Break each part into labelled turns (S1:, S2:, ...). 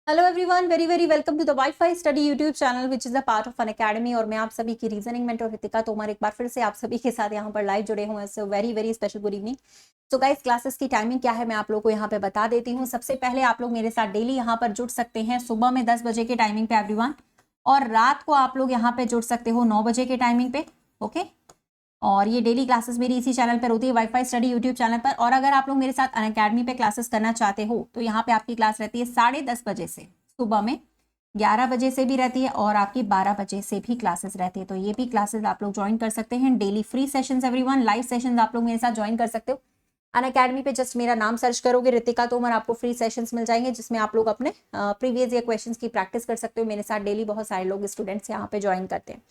S1: Hello everyone, very very welcome to the WiFi study YouTube channel which is a part of Unacademy. और मैं आप सभी की reasoning mentor Ritika Tomar एक बार फिर से आप सभी के साथ यहाँ पर लाइव जुड़े हुए हैं। So very very special good evening. तो गाइस, क्लासेस की टाइमिंग क्या है मैं आप लोग को यहाँ पे बता देती हूँ। सबसे पहले आप लोग मेरे साथ डेली यहाँ पर जुड़ सकते हैं सुबह में 10 बजे के टाइमिंग पे एवरीवन, और रात को आप लोग यहाँ पे जुड़ सकते हो 9 बजे के टाइमिंग पे। ओके, और ये डेली क्लासेस मेरी इसी चैनल पर होती है, वाईफाई स्टडी यूट्यूब चैनल पर। और अगर आप लोग मेरे साथ अनअकैडमी पे क्लासेस करना चाहते हो तो यहाँ पे आपकी क्लास रहती है 10:30 बजे से, सुबह में 11 बजे से भी रहती है और आपकी 12 बजे से भी क्लासेस रहती है। तो ये भी क्लासेस आप लोग ज्वाइन कर सकते हैं, daily free sessions everyone, live sessions आप लोग मेरे साथ ज्वाइन कर सकते हो। अनअकैडमी पे जस्ट मेरा नाम सर्च करोगे रितिका तोमर, आपको फ्री सेशंस मिल जाएंगे जिसमें आप लोग अपने प्रीवियस ईयर क्वेश्चंस की प्रैक्टिस कर सकते हो। मेरे साथ डेली बहुत सारे लोग स्टूडेंट्स यहाँ पे ज्वाइन करते हैं।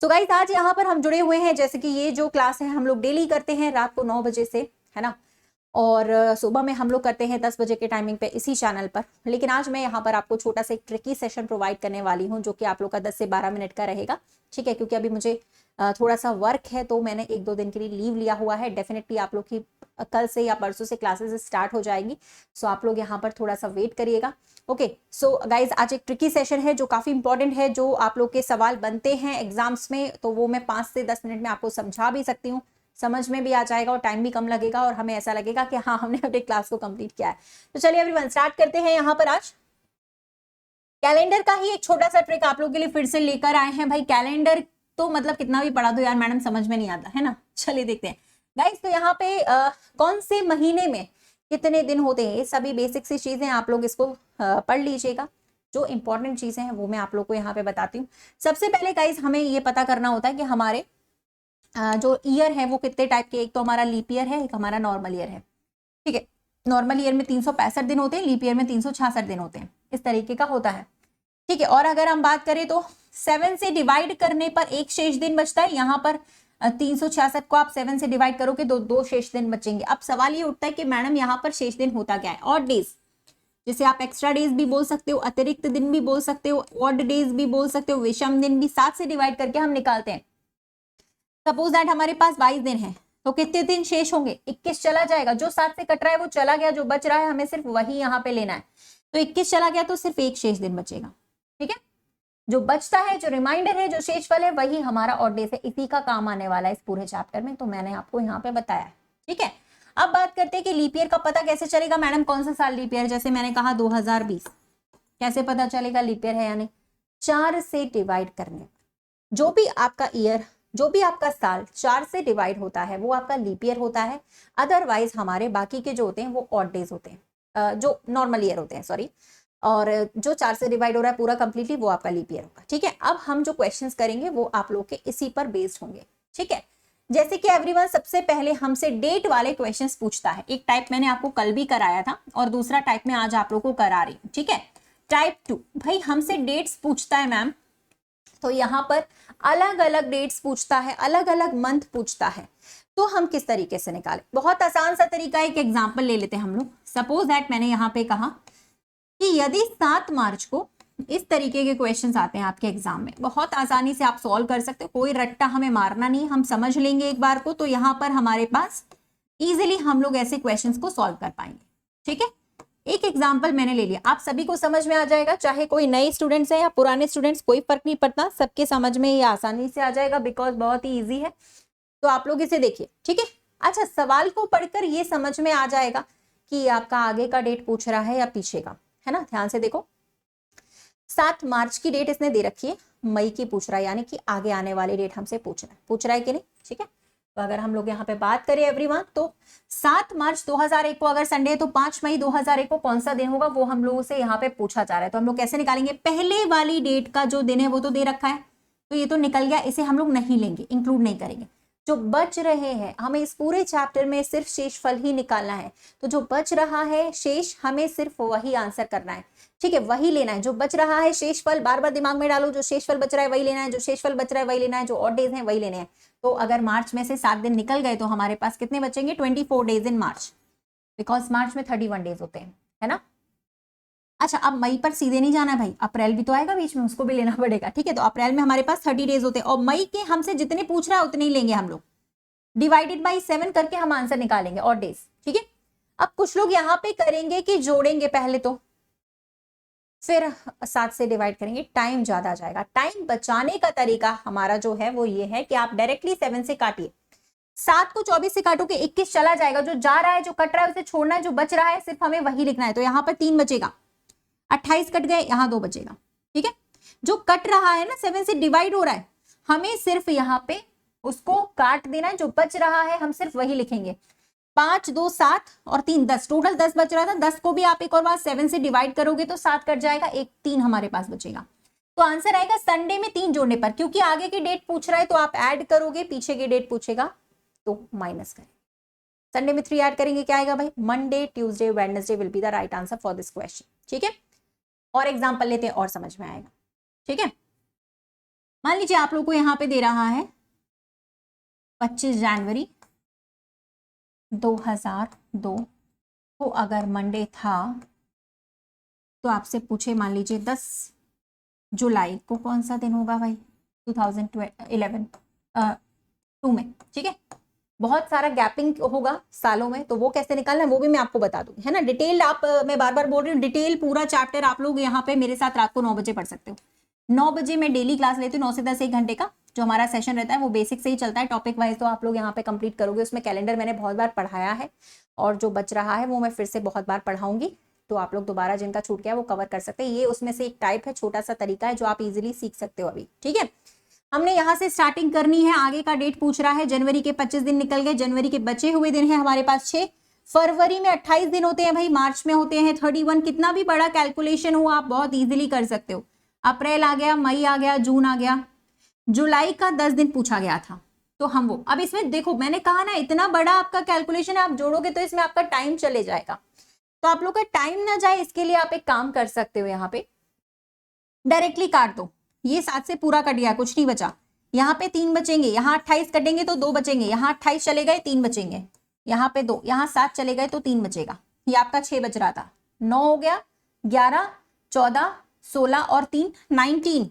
S1: तो गाइस, आज यहाँ पर हम जुड़े हुए हैं, जैसे कि ये जो क्लास है हम लोग डेली करते हैं रात को 9 बजे से, है ना, और सुबह में हम लोग करते हैं 10 बजे के टाइमिंग पे इसी चैनल पर। लेकिन आज मैं यहाँ पर आपको छोटा सा एक ट्रिकी सेशन प्रोवाइड करने वाली हूँ जो कि आप लोग का 10 से 12 मिनट का रहेगा। ठीक है, क्योंकि अभी मुझे थोड़ा सा वर्क है तो मैंने 1-2 दिन के लिए लीव लिया हुआ है। डेफिनेटली आप लोग की कल से या परसों से क्लासेस स्टार्ट हो जाएंगी। सो आप लोग यहाँ पर थोड़ा सा वेट करिएगा। ओके, सो गाइज, आज एक ट्रिकी सेशन है जो काफी इंपॉर्टेंट है। जो आप लोग के सवाल बनते हैं एग्जाम्स में तो वो मैं 5 से 10 मिनट में आपको समझा भी सकती हूँ, समझ में भी आ जाएगा और टाइम भी कम लगेगा और हमें ऐसा लगेगा कि हाँ, हमने अपने क्लास को कंप्लीट किया है। तो चलिए एवरीवन, स्टार्ट करते हैं। यहाँ पर आज कैलेंडर का ही एक छोटा सा ट्रिक आप लोगों के लिए फिर से लेकर आए हैं। भाई, कैलेंडर तो मतलब कितना भी पढ़ा दो यार मैडम, समझ में नहीं आता है ना। चलिए देखते हैं गाइस, तो यहाँ पे कौन से महीने में कितने दिन होते हैं, ये सभी बेसिक सी चीजें आप लोग इसको पढ़ लीजिएगा। जो इंपॉर्टेंट चीजें हैं वो मैं आप लोग को यहाँ पे बताती हूँ। सबसे पहले गाइस, हमें ये पता करना होता है कि हमारे जो ईयर है वो कितने टाइप के, एक तो हमारा लीप ईयर है, एक हमारा नॉर्मल ईयर है। ठीक है, नॉर्मल ईयर में 365 दिन होते हैं, लीप ईयर में 366 दिन होते हैं, इस तरीके का होता है। ठीक है, और अगर हम बात करें तो 7 से डिवाइड करने पर एक शेष दिन बचता है। यहाँ पर 366 को आप 7 से डिवाइड करोगे तो 2 शेष दिन बचेंगे। अब सवाल ये उठता है कि मैडम यहाँ पर शेष दिन होता क्या है? ऑड डेज, जैसे आप एक्स्ट्रा डेज भी बोल सकते हो, अतिरिक्त दिन भी बोल सकते हो, ऑड डेज भी बोल सकते हो, विषम दिन भी। 7 से डिवाइड करके हम निकालते हैं। सपोज दैट हमारे पास 22 दिन है तो कितने दिन शेष होंगे? 21 चला जाएगा, जो 7 से कट रहा है वो चला गया, जो बच रहा है हमें सिर्फ वही यहाँ पे लेना है। तो 21 चला गया तो सिर्फ एक शेष दिन बचेगा। ठीक है, जो बचता है, जो रिमाइंडर है, जो शेषफल है, वही हमारा ऑड डेज है। इसी का काम आने वाला है इस पूरे चैप्टर में, तो मैंने आपको यहाँ पे बताया है। ठीक है, अब बात करते हैं कि लीप ईयर का पता कैसे चलेगा। मैडम कौन सा साल लीप ईयर? जैसे मैंने कहा 2020, कैसे पता चलेगा लीप ईयर है यानी 4 से डिवाइड करने। जो भी आपका ईयर, जो भी आपका साल 4 से डिवाइड होता है वो आपका लीप ईयर होता है। अदरवाइज हमारे बाकी के जो होते हैं वो ऑड डेज होते हैं, जो नॉर्मल ईयर होते हैं, सॉरी। और जो 4 से डिवाइड हो रहा है पूरा कंप्लीटली, वो आपका लीप ईयर होगा। ठीक है, अब हम जो क्वेश्चंस करेंगे वो आप लोग के इसी पर बेस्ड होंगे। ठीक है, जैसे कि एवरीवन, सबसे पहले हमसे डेट वाले क्वेश्चंस पूछता है। एक टाइप मैंने आपको कल भी कराया था और दूसरा टाइप में आज आप लोग को करा रही हूँ। ठीक है, टाइप 2 भाई हमसे डेट्स पूछता है मैम, तो यहाँ पर अलग अलग डेट्स पूछता है, अलग अलग मंथ पूछता है। तो हम किस तरीके से निकालें? बहुत आसान सा तरीका, एक एग्जांपल ले लेते हैं हम लोग। सपोज दैट मैंने यहाँ पे कहा कि यदि 7 मार्च को इस तरीके के क्वेश्चंस आते हैं आपके एग्जाम में, बहुत आसानी से आप सॉल्व कर सकते हो, कोई रट्टा हमें मारना नहीं, हम समझ लेंगे एक बार को, तो यहाँ पर हमारे पास इजिली हम लोग ऐसे क्वेश्चंस को सॉल्व कर पाएंगे। ठीक है, एक एग्जाम्पल मैंने ले लिया, आप सभी को समझ में आ जाएगा, चाहे कोई नए स्टूडेंट्स हैं या पुराने स्टूडेंट्स, कोई फर्क नहीं पड़ता, सबके समझ में ये आसानी से आ जाएगा बिकॉज बहुत ही ईजी है। तो आप लोग इसे देखिए। ठीक है, अच्छा, सवाल को पढ़कर ये समझ में आ जाएगा कि आपका आगे का डेट पूछ रहा है या पीछे का, है ना। ध्यान से देखो, 7 मार्च की डेट इसने दे रखी है, मई की पूछ रहा है, यानी कि आगे आने वाली डेट हमसे पूछ रहा है कि नहीं। ठीक है, तो अगर हम लोग यहाँ पे बात करें एवरीवन, तो 7 मार्च 2001 को अगर संडे है तो 5 मई 2001 को कौन सा दिन होगा वो हम लोगों से यहाँ पे पूछा जा रहा है। तो हम लोग कैसे निकालेंगे? पहले वाली डेट का जो दिन है वो तो दे रखा है, तो ये तो निकल गया, इसे हम लोग नहीं लेंगे, इंक्लूड नहीं करेंगे। जो बच रहे हैं, हमें इस पूरे चैप्टर में सिर्फ शेषफल ही निकालना है, तो जो बच रहा है शेष, हमें सिर्फ वही आंसर करना है। ठीक है, वही लेना है जो बच रहा है शेषफल। बार बार दिमाग में डालो, जो शेषफल बच रहा है वही लेना है, जो शेषफल बच रहा है वही लेना है, जो ऑड डेज हैं वही लेने हैं। तो अगर मार्च में से 7 दिन निकल गए तो हमारे पास कितने बचेंगे? 24 डेज इन मार्च, बिकॉज मार्च में 31 डेज होते हैं, है ना। अच्छा, अब मई पर सीधे नहीं जाना भाई, अप्रैल भी तो आएगा बीच में, उसको भी लेना पड़ेगा। ठीक है, तो अप्रैल में हमारे पास 30 डेज होते हैं और मई के हमसे जितने पूछ रहा है उतने ही लेंगे हम लोग, डिवाइडेड बाई 7 करके हम आंसर निकालेंगे ऑड डेज। ठीक है, अब कुछ लोग यहाँ पे करेंगे कि जोड़ेंगे पहले, तो फिर 7 से डिवाइड करेंगे, टाइम ज्यादा जाएगा। टाइम बचाने का तरीका हमारा जो है वो ये है कि आप डायरेक्टली 7 से काटिए। 7 को 24 से काटोगे 21 चला जाएगा, जो जा रहा है जो कट रहा है उसे छोड़ना है, जो बच रहा है सिर्फ हमें वही लिखना है। तो यहाँ पर 3 बचेगा, 28 कट गए, यहाँ 2 बचेगा। ठीक है, जो कट रहा है ना 7 से डिवाइड हो रहा है, हमें सिर्फ यहाँ पे उसको काट देना है, जो बच रहा है हम सिर्फ वही लिखेंगे। 5 2 7 और 3 10, टोटल 10 बच रहा था। 10 को भी आप एक और बार 7 से डिवाइड करोगे तो 7 कट जाएगा, एक 3 हमारे पास बचेगा। तो आंसर आएगा संडे में 3 जोड़ने पर, क्योंकि आगे की डेट पूछ रहा है तो आप ऐड करोगे, पीछे की डेट पूछेगा तो माइनस करेंगे। संडे में 3 ऐड करेंगे, क्या आएगा भाई? Monday Tuesday Wednesday will be the right answer for this question. ठीक है, और एग्जाम्पल लेते हैं और समझ में आएगा। ठीक है, मान लीजिए आप लोग को यहाँ पे दे रहा है 25 जनवरी 2002 को अगर मंडे था तो आपसे पूछे मान लीजिए 10 जुलाई को कौन सा दिन होगा भाई? 2011 2 में। ठीक है, बहुत सारा गैपिंग होगा सालों में, तो वो कैसे निकालना है वो भी मैं आपको बता दूंगी, है ना। डिटेल आप, मैं बार बार बोल रही हूँ, डिटेल पूरा चैप्टर आप लोग यहाँ पे मेरे साथ रात को 9 बजे पढ़ सकते हो। 9 बजे मैं डेली क्लास लेती हूँ, 9 से 10 1 घंटे का जो हमारा सेशन रहता है वो बेसिक से ही चलता है, टॉपिक वाइज तो आप लोग यहाँ पे कंप्लीट करोगे। उसमें कैलेंडर मैंने बहुत बार पढ़ाया है और जो बच रहा है वो मैं फिर से बहुत बार पढ़ाऊंगी, तो आप लोग दोबारा जिनका छूट गया वो कवर कर सकते हैं। ये उसमें से एक टाइप है, छोटा सा तरीका है जो आप इजिली सीख सकते हो अभी। ठीक है, हमने यहाँ से स्टार्टिंग करनी है। आगे का डेट पूछ रहा है, जनवरी के 25 दिन निकल गए, जनवरी के बचे हुए दिन है हमारे पास 6। फरवरी में 28 दिन होते हैं भाई, मार्च में होते हैं 31। कितना भी बड़ा कैलकुलेशन हो आप बहुत इजीली कर सकते हो। अप्रैल आ गया, मई आ गया, जून आ गया, जुलाई का 10 दिन पूछा गया था तो हम वो, अब इसमें देखो मैंने कहा ना इतना बड़ा आपका कैलकुलेशन है, आप जोड़ोगे तो इसमें आपका टाइम चले जाएगा। तो आप लोग का टाइम ना जाए इसके लिए आप एक काम कर सकते हो, यहाँ पे डायरेक्टली काट दो। ये 7 से पूरा कट गया, कुछ नहीं बचा। यहाँ पे 3 बचेंगे, यहाँ 28 कटेंगे तो 2 बचेंगे, यहाँ 28 चले गए 3 बचेंगे, यहाँ पे 2, यहाँ 7 चले गए तो 3 बचेगा। ये आपका 6 बच रहा था, 9 हो गया, 11 14 16 और 3 19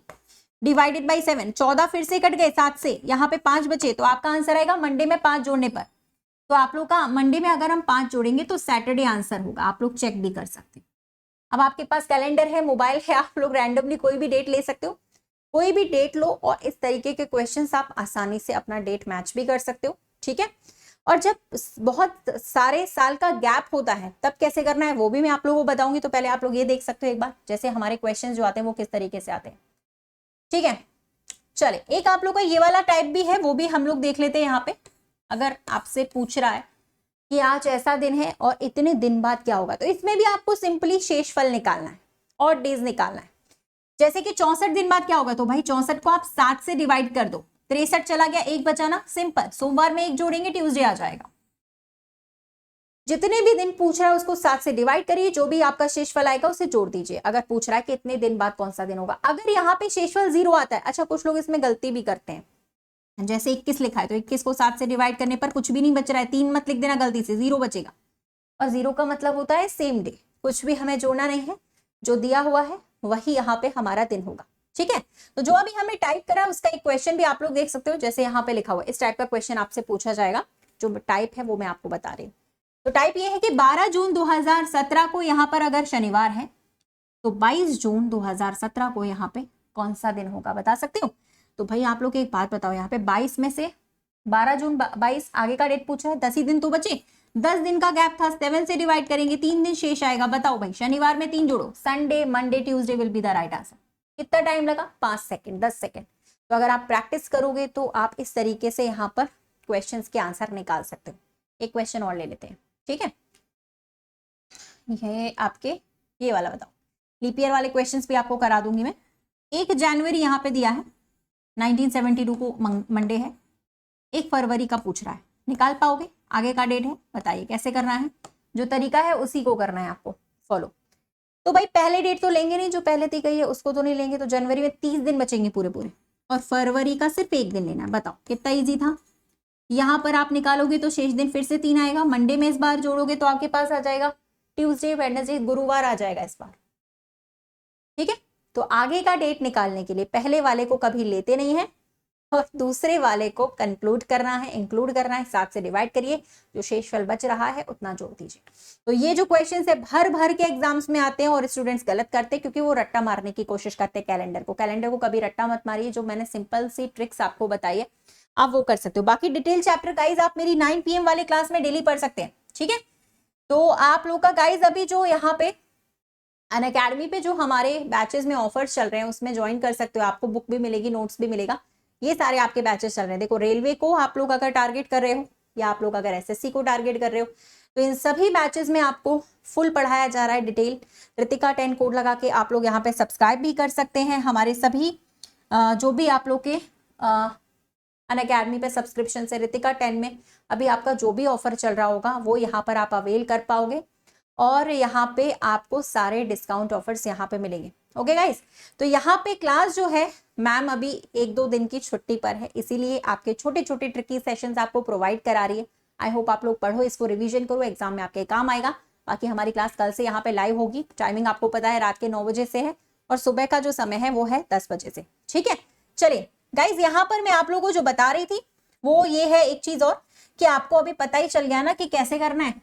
S1: डिवाइडेड बाई 7, 14 फिर से कट गए 7 से, यहाँ पे 5 बचे। तो आपका आंसर आएगा मंडे में 5 जोड़ने पर। तो आप लोग का मंडे में अगर हम 5 जोड़ेंगे तो सैटरडे आंसर होगा, आप लोग चेक भी कर सकते हैं। अब आपके पास कैलेंडर है, मोबाइल है, आप लोग रैंडमली कोई भी डेट ले सकते हो, कोई भी डेट लो और इस तरीके के क्वेश्चंस आप आसानी से अपना डेट मैच भी कर सकते हो। ठीक है, और जब बहुत सारे साल का गैप होता है तब कैसे करना है वो भी मैं आप लोगों को बताऊंगी। तो पहले आप लोग ये देख सकते हो एक बार, जैसे हमारे क्वेश्चन जो आते हैं वो किस तरीके से आते हैं। ठीक है, चले एक आप लोग का ये वाला टाइप भी है, वो भी हम लोग देख लेते हैं। यहाँ पे अगर आपसे पूछ रहा है कि आज ऐसा दिन है और इतने दिन बाद क्या होगा, तो इसमें भी आपको सिंपली शेषफल निकालना है और डेज निकालना है। जैसे कि 64 दिन बाद क्या होगा, तो भाई 64 को आप 7 से डिवाइड कर दो, 63 चला गया, 1 बचा ना, सिंपल, सोमवार में 1 जोड़ेंगे ट्यूसडे आ जाएगा। जितने भी दिन पूछ रहा है उसको 7 से डिवाइड करिए, जो भी आपका शेषफल आएगा उसे जोड़ दीजिए। अगर पूछ रहा है कि इतने दिन बाद कौन सा दिन होगा, अगर यहाँ पे शेषफल 0 आता है, अच्छा कुछ लोग इसमें गलती भी करते हैं, जैसे 21 लिखा है तो 21 को 7 से डिवाइड करने पर कुछ भी नहीं बच रहा है, 3 मत लिख देना गलती से, 0 बचेगा। और 0 का मतलब होता है सेम डे, कुछ भी हमें जोड़ना नहीं है, जो दिया हुआ है वही यहाँ पे हमारा दिन होगा। ठीक है, तो जो अभी हमने टाइप करा उसका एक क्वेश्चन भी आप लोग देख सकते हो, जैसे यहाँ पे लिखा हुआ इस टाइप का क्वेश्चन आपसे पूछा जाएगा। जो टाइप है वो मैं आपको बता रही हूँ। तो टाइप ये है कि 12 जून 2017 को यहाँ पर अगर शनिवार है तो 22 जून 2017 को यहाँ पे कौन सा दिन होगा, बता सकते हो। तो भाई आप लोग एक बात बताओ, यहाँ पे 22 में से 12 जून 22 आगे का डेट पूछा है, 10 ही दिन तो बचे, 10 दिन का गैप था, 7 से डिवाइड करेंगे, 3 दिन शेष आएगा। बताओ भाई शनिवार में 3 जोड़ो, Sunday Monday Tuesday will be the right answer. कितना टाइम लगा? 5 सेकेंड, 10 सेकेंड। तो अगर आप प्रैक्टिस करोगे तो आप इस तरीके से यहाँ पर क्वेश्चन के आंसर निकाल सकते हो। एक क्वेश्चन और ले लेते हैं। ठीक है, ये आपके ये वाला बताओ, लीप ईयर वाले क्वेश्चंस भी आपको करा दूंगी मैं। 1 जनवरी यहाँ पे दिया है, 1972 को मंडे है, 1 फरवरी का पूछ रहा है, निकाल पाओगे? आगे का डेट है, बताइए कैसे करना है। जो तरीका है उसी को करना है आपको फॉलो। तो भाई पहले डेट तो लेंगे नहीं, जो पहले दी गई है उसको तो नहीं लेंगे, तो जनवरी में 30 दिन बचेंगे पूरे पूरे, और फरवरी का सिर्फ 1 दिन लेना है। बताओ कितना ईजी था। यहाँ पर आप निकालोगे तो शेष दिन फिर से 3 आएगा, मंडे में इस बार जोड़ोगे तो आपके पास आ जाएगा ट्यूसडे वेडनेसडे, गुरुवार आ जाएगा इस बार। ठीक है, तो आगे का डेट निकालने के लिए पहले वाले को कभी लेते नहीं है, और दूसरे वाले को कंक्लूड करना है, इंक्लूड करना है, 7 से डिवाइड करिए, जो शेषफल बच रहा है उतना जोड़ दीजिए। तो ये जो क्वेश्चन है भर भर के एग्जाम्स में आते हैं और स्टूडेंट्स गलत करते हैं क्योंकि वो रट्टा मारने की कोशिश करते हैं कैलेंडर को कभी रट्टा मत मारिए। जो मैंने सिंपल सी ट्रिक्स आपको बताई है आप वो कर सकते हो। बाकी डिटेल चैप्टर गाइज आप मेरी 9 PM वाले क्लास में डेली पढ़ सकते हैं, ठीक है। तो आप लोग का गाइज अभी जो यहाँ पे अनअकैडमी पे जो हमारे बैचेस में ऑफर्स चल रहे हैं उसमें ज्वाइन कर सकते हो, आपको बुक भी मिलेगी, नोट्स भी मिलेगा। ये सारे आपके बैचेस चल रहे हैं। देखो रेलवे को आप लोग अगर टारगेट कर रहे हो या आप लोग अगर SSC को टारगेट कर रहे हो तो इन सभी बैचेस में आपको फुल पढ़ाया जा रहा है डिटेल। रितिका 10 कोड लगा के आप लोग यहाँ पे सब्सक्राइब भी कर सकते हैं। हमारे सभी जो भी आप लोग के अनअकैडमी पे सब्सक्रिप्शन से रितिका 10 में अभी आपका जो भी ऑफर चल रहा होगा वो यहाँ पर आप अवेल कर पाओगे और यहाँ पे आपको सारे डिस्काउंट ऑफर्स यहाँ पे मिलेंगे। ओके गाइस, तो यहाँ पे क्लास जो है मैम अभी 1-2 दिन की छुट्टी पर है, इसीलिए आपके छोटे छोटे ट्रिकी सेशंस आपको प्रोवाइड करा रही है। आई होप आप लोग पढ़ो, इसको रिवीजन करो, एग्जाम में आपके काम आएगा। बाकी हमारी क्लास कल से यहाँ पे लाइव होगी। टाइमिंग आपको पता है रात के 9 बजे से है और सुबह का जो समय है वो है 10 बजे से, ठीक है। चलिए गाइज, यहाँ पर मैं आप लोगों को जो बता रही थी वो ये है एक चीज और कि आपको अभी पता ही चल गया ना कि कैसे करना है।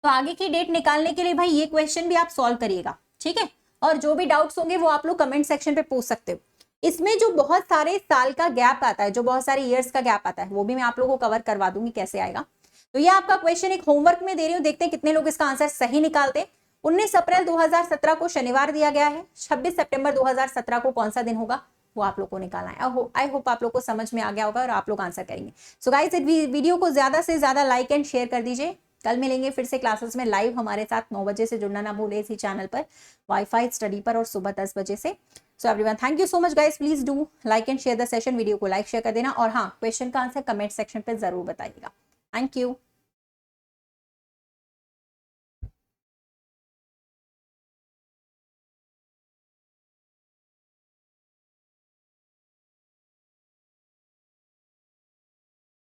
S1: तो आगे की डेट निकालने के लिए भाई ये क्वेश्चन भी आप सॉल्व करिएगा, ठीक है। और जो भी डाउट्स होंगे वो आप लोग कमेंट सेक्शन पे पूछ सकते हो। इसमें जो बहुत सारे साल का गैप आता है, जो बहुत सारे ईयर्स का गैप आता है, वो भी मैं आप लोगों को कवर करवा दूंगी कैसे आएगा। तो ये आपका क्वेश्चन एक होमवर्क में दे रही हूँ, देखते हैं कितने लोग इसका आंसर सही निकालते हैं। 19 अप्रैल 2017 को शनिवार दिया गया है। 26 सितंबर 2017 को कौन सा दिन होगा वो आप लोग को निकालना है। आई होप आप लोग को समझ में आ गया होगा और आप लोग आंसर करेंगे। सो गाइस, इस वीडियो को ज्यादा से ज्यादा लाइक एंड शेयर कर दीजिए। कल मिलेंगे फिर से क्लासेस में लाइव, हमारे साथ 9 बजे से जुड़ना ना भूले इसी चैनल पर, वाईफाई स्टडी पर, और सुबह 10 बजे से। So everyone, thank you so much guys. Please do like and share the session. Video को लाइक शेयर कर देना और हाँ, क्वेश्चन का आंसर कमेंट सेक्शन पे जरूर बताइएगा। Thank you.